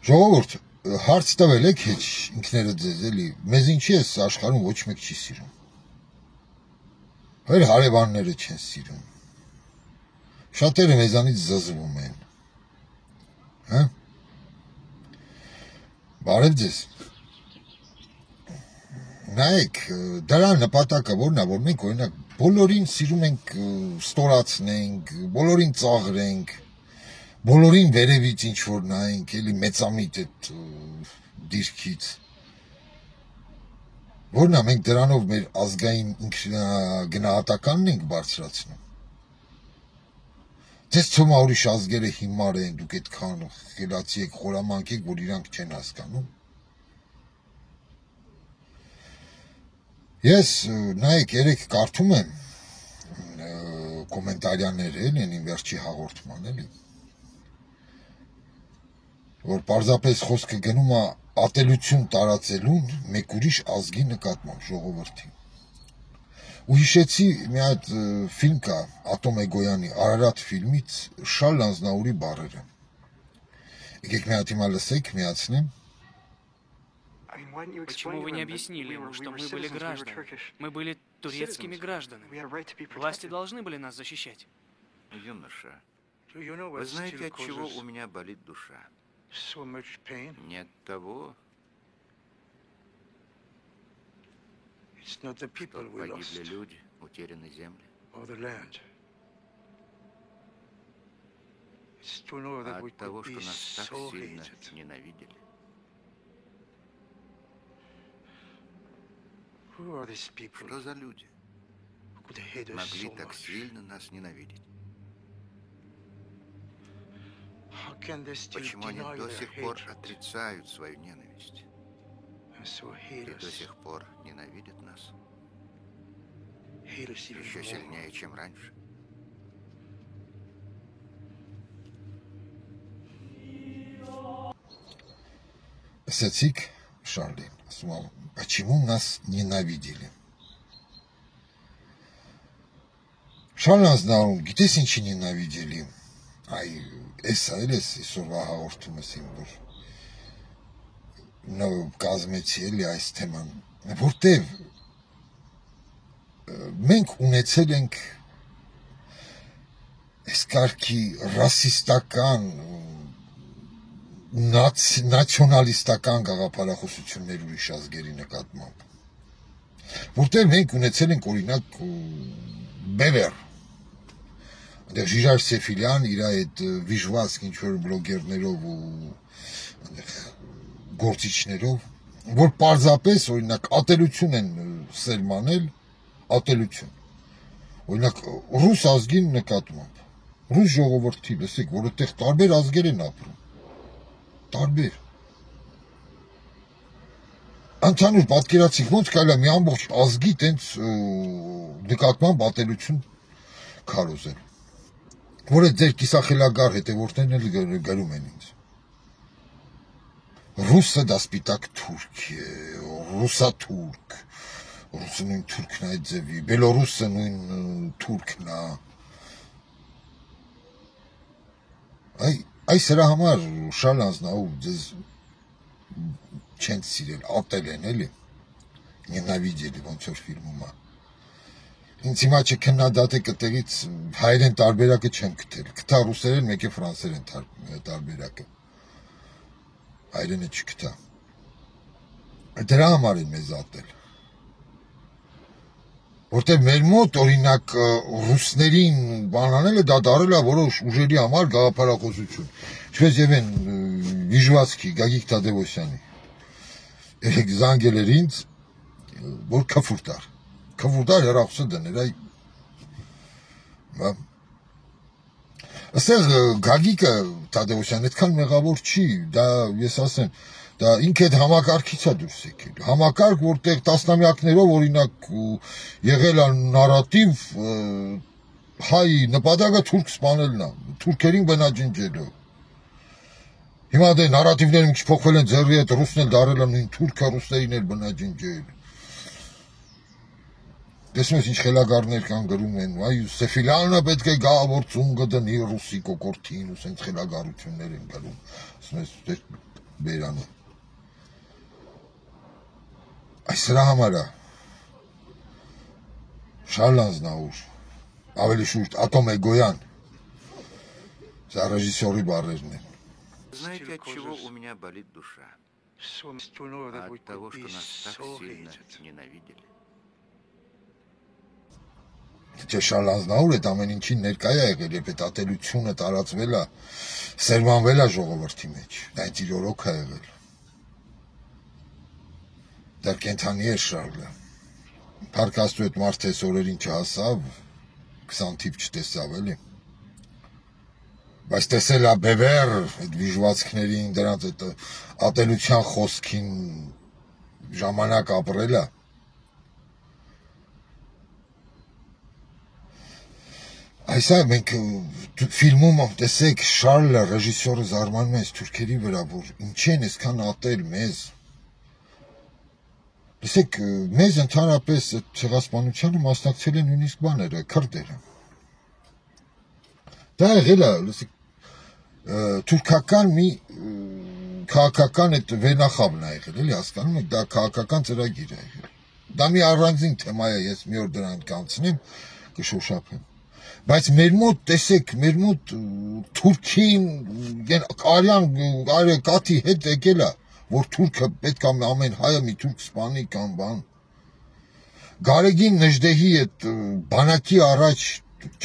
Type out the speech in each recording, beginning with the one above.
Ժողովուրդ, հարց տվել եք հեչ ինքներդ ձեզ, էլի, մեզ ինչի է աշխարհում ոչ մեկ չի սիրում։ Մեր հարևանները չեն սիրում։ Շատերը մեզանից զզվում են։ Հա? Բարև ձեզ։ Նայեք, դրա նպատակը որն է, որ մենք օրինակ բոլորին սիրում ենք ստորացնենք, բոլորին ծաղրենք, բոլորին վերևից ինչ-որ նայենք, էլի մեծամիտ այդ դիրքից։ Որն է, մենք դրանով մեր ազգային ինքնագնահատականն ենք բարձրացնում։ Ձեզ թվում է ուրիշ ազգերը հիմար են, դուք այդքան խելացի եք, խորամանկ եք, որ իրանք չեն հասկանում։ Ես նայեք, երեք կարդում եմ կոմենտարյաները էլի, վերջի հաղորդման էլի, որ պարզապես խոսքը գնում է ատելություն տարածելուն մեկ ուրիշ ազգի նկատմամբ ժողովրդի։ Ու հիշեցի մի հատ ֆիլմ կա Ատոմ Էգոյանի Արարատ ֆիլմից Շարլ Ազնավուրի բառերը։ Եկեք մի հատ հիմա լսեք, միացնեմ։ Почему вы не объяснили ему, что мы были гражданами? Мы были турецкими гражданами. Власти должны были нас защищать. Юноша, вы знаете, от чего у меня болит душа? Нет того, что погибли люди, утеряны земли. А от того, что нас так сильно ненавидели. Что за люди могли так сильно нас ненавидеть? Почему они до сих пор отрицают свою ненависть и до сих пор ненавидят нас еще сильнее, чем раньше? Сацик Шарлин, почему нас ненавидели? Շարլ Ազնավուրն, գիտես ինչի նենավիդելի, այ էսա էլ ես այսօրվա հաղորդումս իմ, որ կազմեցի էլի այս թեման, որտև մենք ունեցել ենք այս կարգի ռասիստական, նացիոնալիստական գաղափարախոսություններ ուրիշ ազգերի նկատմամբ, որտև մենք ունեցել ենք օրինակ Բևեր, այնտեղ Ժիրար Սեֆիլյան իր այդ վիժվածք ինչ-որ բլոգերներով ու գործիչներով, որ պարզապես օրինակ ատելություն են սերմանել, ատելություն, օրինակ ռուս ազգին նկատմամբ, ռուս ժողովրդի, լսեք, որ այդտեղ տարբեր ազգեր են ապրում, տարբեր, ընդհանուր պատկերացիք, ոնց կարելի է մի ամբողջ ազգի տենց նկատմամբ ատելություն քարոզել, որ այդ ձեր կիսախելագար հետևորդներն էլ գրում են ինձ։ Ռուսը դա սպիտակ թուրք է, ռուսաթուրք, ռուսը նույն թուրքն է այդ ձևի, բելորուսը նույն թուրքն է։ Այս հրա համար Շարլ Ազնավուր ձեզ չեն սիրել, ատել են էլի, նենավիդելի ոնց որ ֆիլմում է։ Ինձ հիմա չքննադատեք այդտեղից հայերեն տարբերակը չեմ գտել, գտա ռուսերեն, մեկ է ֆրանսերեն տարբերակը, հայերենը չգտա։ Դրա համար են մեզ ատել, որտեղ մեր մոտ օրինակ ռուսներին բանանելը դա դարել է որոշ ուժերի համար գաղափարախոսություն, ինչպես եւ են Վիժվածքի, Գագիկ Թադևոսյանի, երեք զանգել էր ինձ, որ քֆուր տար հեռախոսը դներ, այ Այստեղ Գագիկը Թադևոսյան այդքան մեղավոր չի, դա ես ասեմ, դա ինքը այդ համակարգից է դուրս եկել, համակարգ, որտեղ տասնամյակներով օրինակ եղել է նարատիվ հայ նպատակը թուրք սպանելն է, թուրքերին բնաջնջելով։ Հիմա դե նարատիվները ինչ փոխվել են ձեռի հետ, ռուսն էլ դարել է նույն թուրքը ռուսներին էլ բնաջնջել։ Տեսնում ես ինչ խելագարներ կան գրում են, այ Սեֆիլյանը պետք է գա որ ծունգը դնի ռուսի կոկորտին ու սենց խելագարություններ են գրում։ Ասում ես բերանը։ Այս սրա համար է Շարլ Ազնավուր, ավելի շուտ Ատոմ Էգոյան, սա ռեժիսորի բառերն են։ Знаете, от чего у меня болит душа? От того, что нас так сильно ненавидели. Չէ, Շարլ Ազնավուրը այդ ամեն ինչին ներկայ է եղել, երբ այդ ատելությունը տարածվել է, սերմանվել է ժողովրդի մեջ, դա ինձ իր օրոք է եղել։ Դեռ կենթանի էր Շարլը։ Փառք Աստծո այդ մարդը այս օրերին չհասավ, 20 թիվ չտեսավ էլի։ Բայց տեսել է բևեր, այդ վիժվածքներին, դրանց այդ ատելության խոսքին ժամանակ ապրել է։ Այսա մենք ֆիլմում տեսեք Շարլը ռեժիսորը զարմանում է այս թուրքերի վրա, որ ինչ են այսքան ատել մեզ։ Լսեք, մեզ ընդհանրապես ցեղասպանությանը մասնակցել են նույնիսկ բաները, քրդերը։ Դա եղել է, լսեք, թուրքական մի քաղաքական այդ վերնախավն է եղել, էլի հասկանում եք, դա քաղաքական ծրագիր է եղել։ Դա մի առանձին թեմա է, ես մի օր դրան կանցնեմ, կշոշափեմ։ Բայց մեր մոտ, տեսեք, մեր մոտ թուրքին արյան կաթի հետ եկել է, որ թուրքը պետք է ամեն հայը մի թուրք սպանի կամ բան։ Գարեգին Նժդեհի այդ բանակի առաջ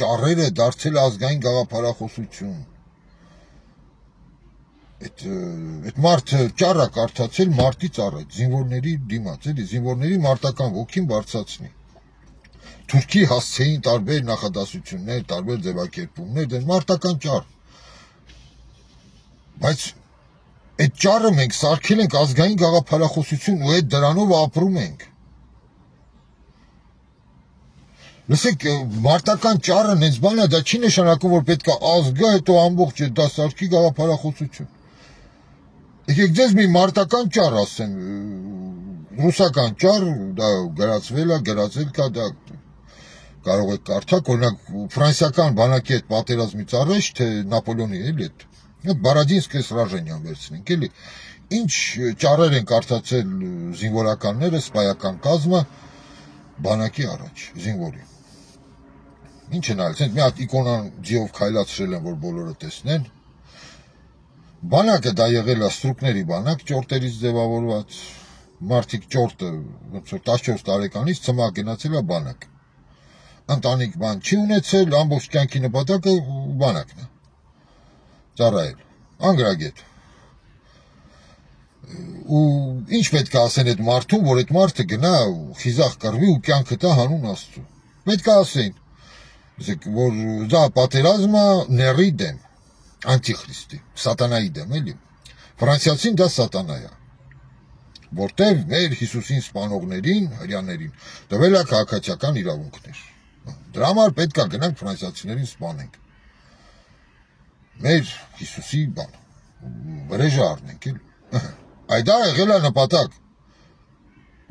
ճառերը դարձել ազգային գաղափարախոսություն։ Այդ մարդը ճառ է կարդացել մարտից առաջ, զինվորների դիմաց, էլի, զինվորների մարտական ոգին բարձրացնի։ Թուրքի հասցեին տարբեր նախադասություններ, տարբեր ձևակերպումներ, դեն մարտական ճառ։ Բայց այդ ճառը մենք սարքել ենք ազգային գաղափարախոսություն ու այդ դրանով ապրում ենք։ Լսեք, մարտական ճառը նենց բան է, դա չի նշանակում, որ պետք է ազգը, հետո ամբողջ դա սարքի գաղափարախոսություն։ Եկեք ձեզ մի մարտական ճառ ասեմ, ռուսական ճառ, դա գրացվել է, գրացել կա, դա կարող եք կարդալ, օրինակ ֆրանսիական բանակի այդ պատերազմից առաջ, թե Նապոլեոնի էլի այդ Բարադինսկը սրաժենյան վերցնենք, էլի, ինչ ճառեր են կարդացել զինվորականները, սպայական կազմը բանակի առաջ, զինվորի։ Ինչ են այլ, մի հատ իկոնան ձիով քայլացրել են, որ բոլորը տեսնեն։ Բանակը դա եղել է ստրուկների բանակ, ճորտերից ձևավորված, մարդիկ ճորտը 14 տարեկանից ցմահ գնացել է բանակ։ Ընտանիք բան չի ունեցել, ամբողջ կյանքի նպատակը բանակն է։ Ծառայել, անգրագետ։ Ու ինչ պետք է ասեն այդ մարդուն, որ այդ մարդը գնա խիզախ կռվի ու կյանքը տա հանուն Աստծո։ Պետք է ասեն, որ դա պատերազմը ների դեմ, անտիխրիստի, սատանայի դեմ, էլի։ Ֆրանսիացին դա սատանա է, որտեղ մեր Հիսուսին սպանողներին, հրյաներին տվել է քաղաքացիական իրավունքներ։ Դրա համար պետք է գնանք ֆրանսիացիներին սպանենք։ Մեր Հիսուսի բան, վրեժը առնենք, էլի։ Այդ դա եղել է նպատակ,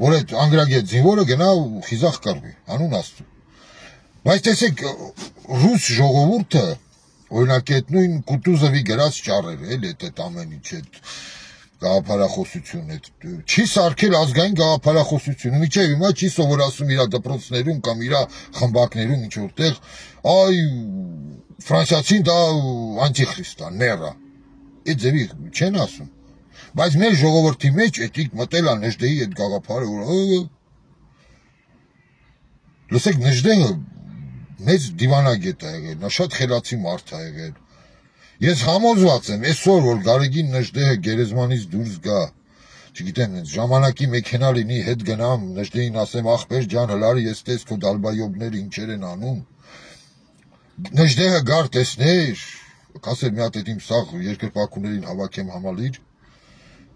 որ այդ անգրագետ զինվորը գնա ու խիզախ կռվի, հանուն Աստծո։ Բայց տեսեք, ռուս ժողովուրդը, օրինակ այդ նույն Կուտուզովի գրած ճառերը, էլի այդ ամեն ինչ, այդ գաղափարախոսություն, չի սարքել ազգային գաղափարախոսություն, միջև հիմա չի սովորացում իր դպրոցներում կամ իր խմբակներում ինչ որտեղ, այ ֆրանսիացին դա անտիխրիստ է, ներ է։ Այդ ձևի չեն ասում։ Բայց մեր ժողովրդի մեջ էդիկ մտել է Նժդեհի այդ գաղափարը, որ լսեք, Նժդեհը մեծ դիվանագետ է եղել, նա շատ խելացի մարդ է եղել։ Ես համոզված եմ, այսօր որ Գարեգին Նժդեհը գերեզմանից դուրս գա, չգիտեմ, ժամանակի մեքենա լինի, հետ գնամ, Նժդեհին ասեմ, ախպեր ջան, հլարի ես տես քո դալբայոբները ինչեր են անում։ Նժդեհը գար տեսներ, կասեր մի հատ այդ իմ սաղ երկրպագուներին հավաքեմ համալիր,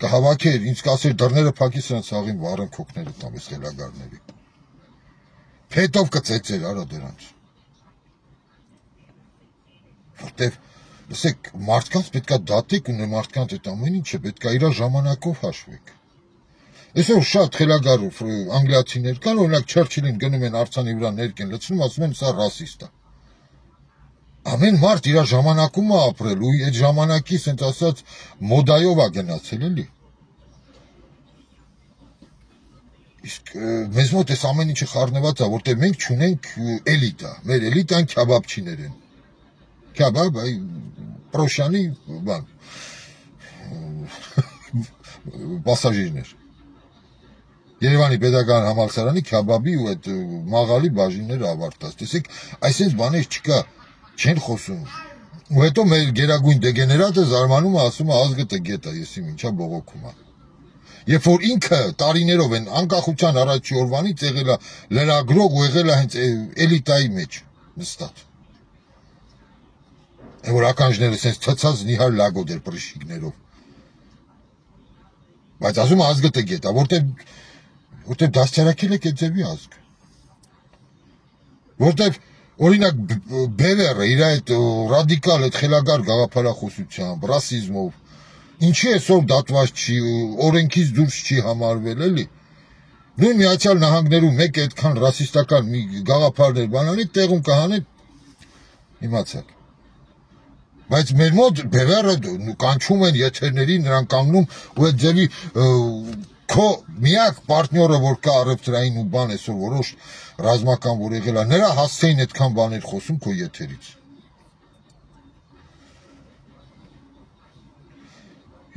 կհավաքեր, ինձ կասեր դռները փակի սրանց սաղին վառեմ քոքները տամ ես խելագարների։ Փետով կծեծեր արա դրանց։ Որտեվ լսեք, մարդկանց պետքա դատեք ու մարդկանց այդ ամեն ինչը պետքա իր ժամանակով հաշվեք։ Այսօր շատ խելագար անգլիացիներ կան, օրինակ Չերչիլին գնում են արձանի վրա ներք են լցնում, ասում են սա ռասիստ է։ Ամեն մարդ իր ժամանակում է ապրել ու այդ ժամանակի ասենց ասած մոդայով է գնացել էլի։ Իսկ մեզ մոտ էս ամեն ինչը խառնված է, որտեղ մենք չունենք էլիտա, մեր էլիտան քյաբաբչիներ են։ Քյաբաբ, այ պրոշյանի բան պասաժիրներ։ Երևանի Պետական համալսարանի քյաբաբի ու այդ մաղալի բաժինները ավարտած։ Տեսեք, այսպես բաներ չկա, չեն խոսում։ Ու հետո մեր գերագույն դեգեներատը զարմանում է, ասում է ազգը տգետ է, եսի ինչա բողոքում է։ Երբ որ ինքը տարիներով են անկախության առաջի օրվանից եղել է լրագրող ու եղել է հենց էլիտայի մեջ նստած։ Որ ականջները սենց թծած նիհար լագոդ էր պրշիկներով։ Բայց ասում է ազգը տգետ է, որտեղ դաստիարակել եք այդ ձևի ազգ։ Որտեղ օրինակ Բևերը իր այդ ռադիկալ այդ խելագար գաղափարախոսությամբ, ռասիզմով, ինչի այսօր դատված չի, օրենքից դուրս չի համարվել, էլի։ Նույն Միացյալ Նահանգներում մեկ այդքան ռասիստական մի գաղափարներ բանանի տեղում կհանեն, իմացեք։ Բայց մեր մոտ Բևերը կանչում են եթերների, նրանք կանգնում ու այդ ձևի քո միակ պարտնյորը, որ կա առևտրային ու բան այսօր որոշ ռազմական որ եղել է, նրա հասցեին այդքան բաներ խոսում քո եթերից։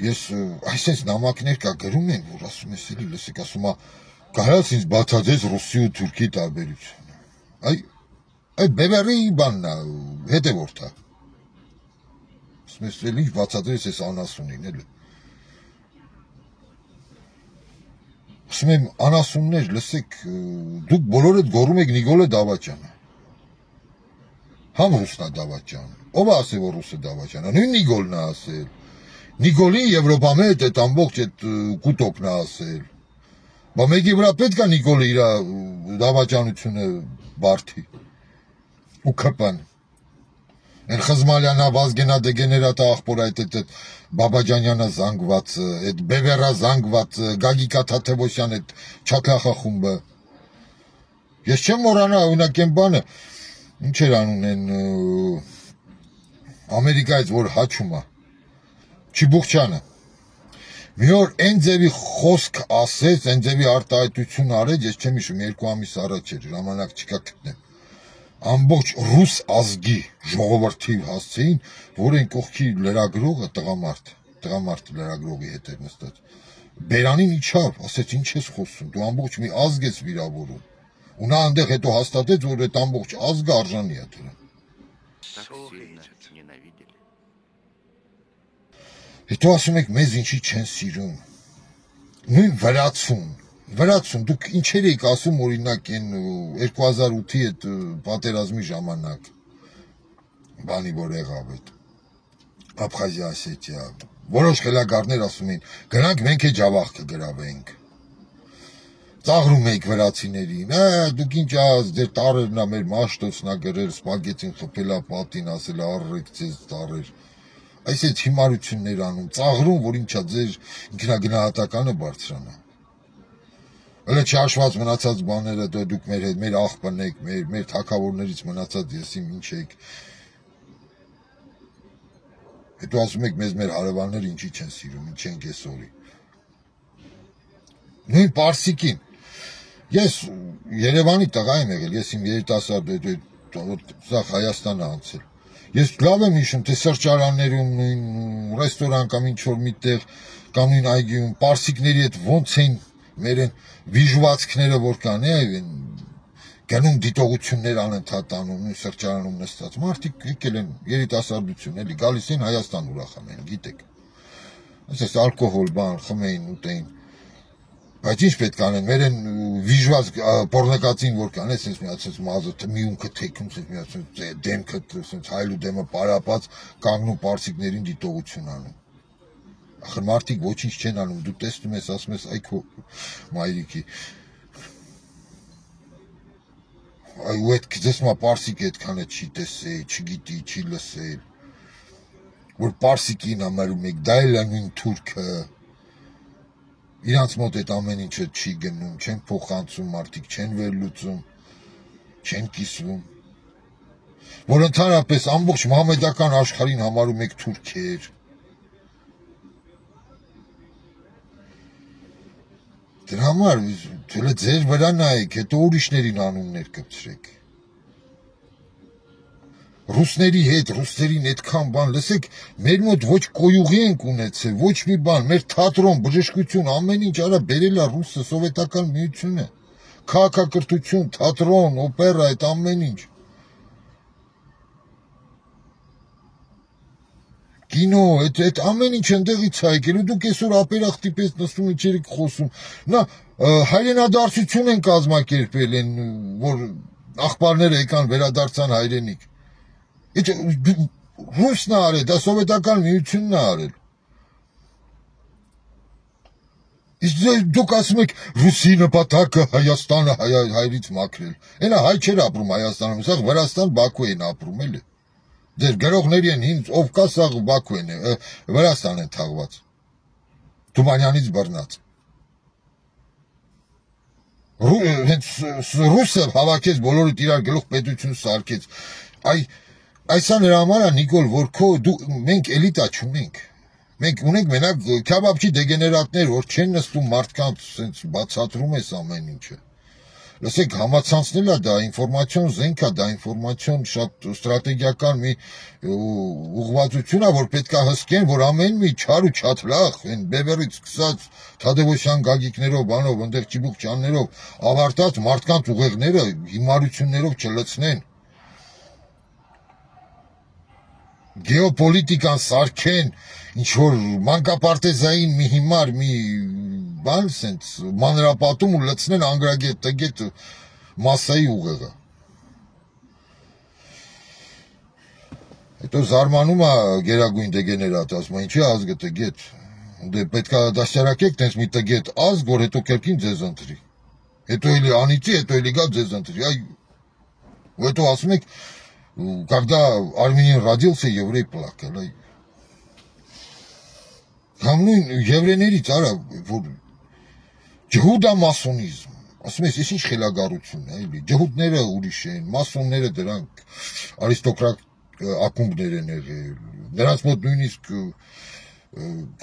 Ես այսպես նամակներ կա գրում են, որ ասում ես էլի, լսեք, ասում է, կարաս ինձ բացատրես Ռուսի ու Թուրքի տարբերությունը։ Այ Բևերի բանն է, հետևորդ է։ Ասում ես էլ ինչ բացատրես ես անասունին, էլի։ Ասում եմ, անասուններ, լսեք, դուք բոլորդ գոռում եք Նիկոլե Դավաճյանը։ Համ Ռուսնա Դավաճյան։ Ով է ասել, որ Ռուսը Դավաճյանը։ Նույն Նիկոլն է ասել։ Նիկոլին Եվրոպա մեջ այդ ամբողջ այդ կուտոկն է ասել։ Բա մեկի վրա պետք է Նիկոլը իր դավաճանությունը բարդի։ Ու քպան։ Են Խզմալյանա, Վազգենա դեգեներատա աղբոր այդ Բաբաջանյանը զանգված, այդ Բևերա զանգված, Գագիկա Թաթևոսյան այդ Չակախախումբը։ Ես չեմ մոռանա, օրինակ այն բանը, ինչ էր անուն են Ամերիկայից որ հաչում է։ Չիբուխչյանը։ Մի օր այն ձևի խոսք ասեց, այն ձևի արտահայտություն արեց, ես չեմ հիշում, 2 ամիս առաջ էր, ժամանակ չկա գտնեմ։ Ամբողջ ռուս ազգի ժողովրդի հասցեին, որ այն կողքի լրագրողը տղամարդ լրագրողի հետ էր նստած։ Բերանին իջավ, ասեց ինչ ես խոսում, դու ամբողջ մի ազգ ես վիրավորում։ Ու նա այնտեղ հետո հաստատեց, որ այդ ամբողջ ազգը արժանի է դրան։ Հետո ասում եք մեզ ինչի չեն սիրում։ Նույն վրացում, դուք ինչեր եք ասում օրինակ այն 2008-ի այդ պատերազմի ժամանակ, բանի որ եղավ այդ, Աբխազիա, Ասետիա, որոշ խելագարներ ասում էին, գնանք մենք է ջավախ կգրավենք, ծաղրում էիք վրացիներին, դուք ինչ ազ, դեր տարերն է մեր մաշտոցն է գրել, սպագեցին խպելա պատին, ասել առրեք ձեզ տարեր, այս այդ հիմարություններ անում, ծաղրում, որ ինչա ձեր ինքնագնահատականը բարձրանա։ Հələ չհաշված մնացած բաները դուք մեր հետ, մեր աղբն եք, մեր թագավորներից մնացած եսիմ ինչ եք։ Հետո ասում եք մեզ մեր հարևանները ինչի չեն սիրում, ինչ են կեսորի։ Նույն Պարսիկին։ Ես Երևանի տղա եմ եղել, ես իմ երիտասարդ սա Հայաստանը անցել։ Ես լավ եմ հիշում, թե սրճարաններում, նույն ռեստորան կամ ինչ-որ միտեղ, կամ նույն այգիում, պարսիկների հետ ոնց էին մեր են վիժվածքները որ կան, գնում դիտողություններ անընդհատ անում, նույն սրճարանում նստած, մարդիկ եկել են երիտասարդություն, էլի գալիս են Հայաստան ուրախանում, գիտեք։ Ասես ալկոհոլ, բան, խմեին, ուտեին։ Բայց ինչ պետք անեն, մեր են վիժված պորնակացին որ կան, ասես միացած մազը միունքը թեքում, ասես միացած դեմքը, ասես հայլու դեմը պարապած, կանգնում պարսիկներին դիտողություն անում։ Ախր մարդիկ ոչինչ չեն անում, դու տեսնում ես, ասում ես, այ քո մայրիկի։ Ու այդ քիզես մա պարսիկը այդքան է չի տեսել, չգիտի, չի լսել։ Որ պարսիկին ամարում եք, դա էլ է նույն թուրքը։ Իրանց մոտ այդ ամեն ինչը չի գնում, չեն փոխանցում մարդիկ, չեն վերլուծում, չեն կիսվում։ որ ընդհանրապես ամբողջ մահմեդական աշխարհին համարում եք թուրքեր։ Դրա համար թույլ է ձեր վրա նայեք, հետո ուրիշներին անուններ կպցրեք։ Ռուսների հետ, ռուսներին այդքան բան, լսեք, մեր մոտ ոչ կոյուղի ենք ունեցել, ոչ մի բան, մեր թատրոն, բժշկություն, ամեն ինչ արա բերել է ռուսը, սովետական միությունը, քաղաքակրթություն, թատրոն, օպերա, այդ ամեն ինչ։ Կինո, այդ ամեն ինչ ընդեղից է եկել, ու դուք այսօր ապերախտի պես նստում ինչ եք խոսում։ Նա հայրենադարձություն են կազմակերպել են, որ աղբարները եկան վերադարձան հայրենիք։ Ռուսն է արել, դա սովետական միությունն է արել։ Իսկ դուք ասում եք ռուսի նպատակը Հայաստանը հայրից մաքրել։ Այնա հայ չէր ապրում Հայաստանում, սա Վրաստան, Բաքու են ապրում, էլի։ Ձեր գրողների են ինձ, ով կա, սա Բաքու են, Վրաստան են թաղված։ Թումանյանից բռնած։ Հենց ռուսը հավաքեց բոլորը իրար գլուխ պետություն սարքեց։ Այսա նրա համար է, Նիկոլ, որ մենք էլիտա չունենք։ Մենք ունենք մենակ քյաբաբչի դեգեներատներ, որ չեն նստում մարդկանց, սենց բացատրում ես ամեն ինչը։ Լսեք, համացանցնելա դա ինֆորմացիոն զենք է, դա ինֆորմացիոն շատ ստրատեգիական մի ուղղվածություն է, որ պետք է հսկեն, որ ամեն մի չար ու չաթլախ, այն բևերից սկսած Թադևոսյան գագիկներով, բանով, ընդեղ ճիբուկչաններով ավարտած մարդկանց ուղեղները հիմարություններով չլցնեն։ Գեոպոլիտիկան սարքեն, ինչ-որ մանկապարտեզային մի հիմար, մի բան սենց մանրապատում ու լցնեն անգրագետ, տգետ մասայի ուղեղը։ Հետո զարմանում է գերագույն դեգեներատ, ասում է, ինչի ազգը տգետ, դե պետք է դաստիարակեք տենց մի տգետ ազգ, որ հետո կերկին ձեզ ընտրի, հետո էլի անիծի, հետո էլի գա ձեզ ընտրի, ու հետո ասում եք, когда Армянин родился, еврей плакал, կամ նույն եվրեներից արա, որ ջհուդամասոնիզմ, ասում ես, ես ինչ խելագարություն է, էլի, ջհուդները ուրիշ են, մասոնները դրանք արիստոկրատ ակումբներ են եղել, նրանց մոտ նույնիսկ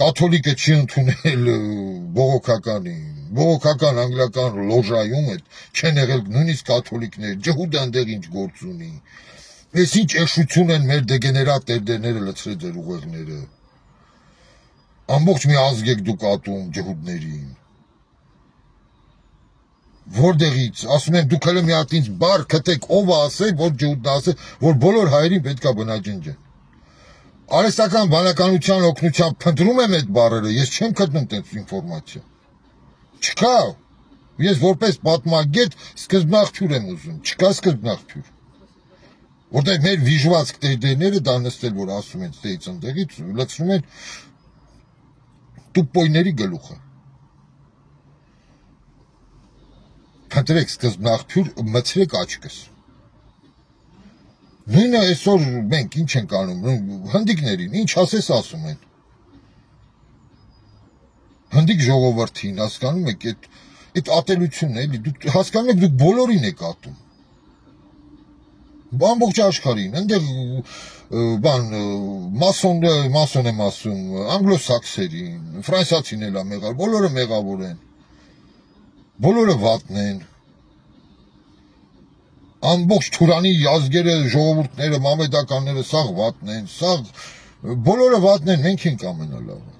կաթոլիկը չի ընդունել բողոքականին, բողոքական անգլիական լոժայում չեն եղել նույնիսկ կաթոլիկներ, ջհուդը ընդեղ ինչ գործ ունի, ես ինչ էշություն են մեր դեգեներատ տերդերները լցրել ձեր ուղեղները, ամբողջ մի ազգ եք դուք ատում ջհուդներին, որտեղից, ասում եմ դուք հələ մի հատ ինձ բառ գտեք, ով է ասել, որ ջհուդն ասել, որ բոլոր հայերին պետք է բնաջնջեն։ Արհեստական բանականության օգնությամբ փնտրում եմ այդ բառերը, ես չեմ գտնում տենց ինֆորմացիա։ Չկա։ Ես որպես պատմագետ սկզբնաղբյուր եմ ուզում, չկա սկզբնաղբյուր։ Որտեղ մեր վիժվածք տերդերները դա նստել, որ ասում են ստեից ընդեղից, լցնում են տուպոյների գլուխը։ Փնտրեք սկզբնաղբյուր, մցրեք աչքս։ Նույնը այսօր մենք ինչ ենք անում, հնդիկներին, ինչ ասես ասում են։ Հնդիկ ժողովրդին, հասկանում եք, այդ ատելությունն է, դուք հասկանում եք, դուք բոլորին եք ատում։ Ամբողջ աշխարհին, այնտեղ բան մասոն եմ ասում, անգլոսաքսերին, ֆրանսիացին էլ է մեղավոր, բոլորը մեղավոր են։ Բոլորը վատն են։ Ամբողջ Թուրանի ազգերը, ժողովուրդները, մամեդականները սաղ վատն են, սաղ բոլորը վատն են, մենք ենք ամենալավը։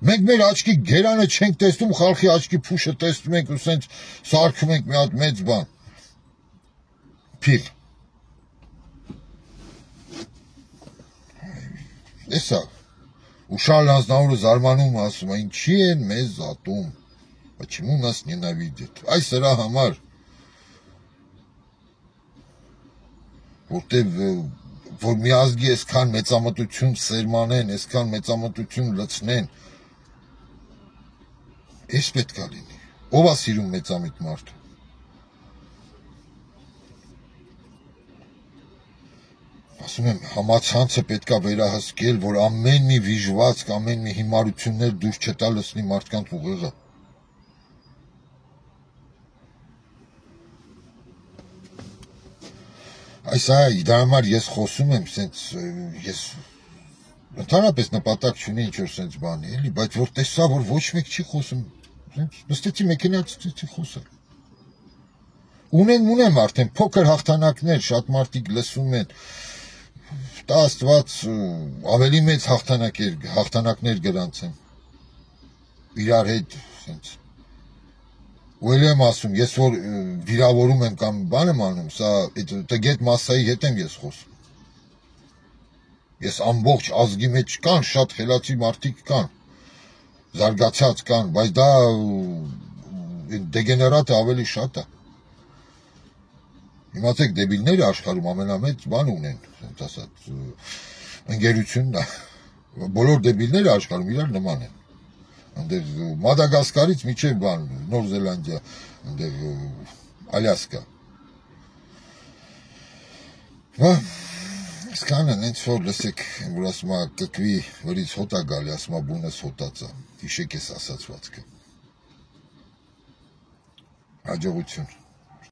Մենք մեր աչքի գերանը չենք տեսնում, խալխի աչքի փուշը տեսնում ենք ու սենց սարքում ենք մի հատ մեծ բան։ Փիղ։ Էսա։ Ու Շարլ Ազնավուրը զարմանում ասում է, ինչի են մեզ ատում։ Почему нас ненавидят։ Այս սրա համար որտեվ որ մի ազգի այսքան մեծամտություն սերմանեն, այսքան մեծամտություն լցնեն, էս պետք է լինի։ Ով է սիրում մեծամիտ մարդ։ Ասում եմ, համացանցը պետք է վերահսկել, որ ամեն մի վիժվածք, ամեն մի հիմարություններ դուրս չտա լցնի մարդկանց ուղեղը։ այս դա համար ես խոսում եմ, սենց ես ընդհանրապես նպատակ չունի ինչ-որ սենց բանի, էլի, բայց որ տեսա, որ ոչ մեկ չի խոսում, նստեցի մեքենացի խոսել։ Ունեմ արդեն փոքր հաղթանակներ, շատ մարդիկ լսում են, տա Աստված ավելի մեծ հաղթանակներ գրանցեն իրար հետ, սենց։ Ու էլ եմ ասում, ես որ վիրավորում եմ կամ բան եմ անում, սա տգետ մասսայի հետ եմ ես խոսում։ Ես ամբողջ ազգի մեջ կան, շատ խելացի մարդիկ կան, զարգացած կան, բայց դա դեգեներատը ավելի շատ է։ Իմացեք, դեբիլները աշխարհում ամենամեծ բան ունեն, ասենց ասած, ընկերությունն է։ Բոլոր դեբիլները աշխարհում իրար նման են։ Այնտեղ Մադագասկարից մինչև բան, Նոր Զելանդիա, այնտեղ Ալյասկա։ Սկանը նենց որ լսեք, որ ասում է կկվի վրից հոտ է գալի, ասում է բունս հոտած է, հիշեք ես ասացվածքը։ Հաջողություն։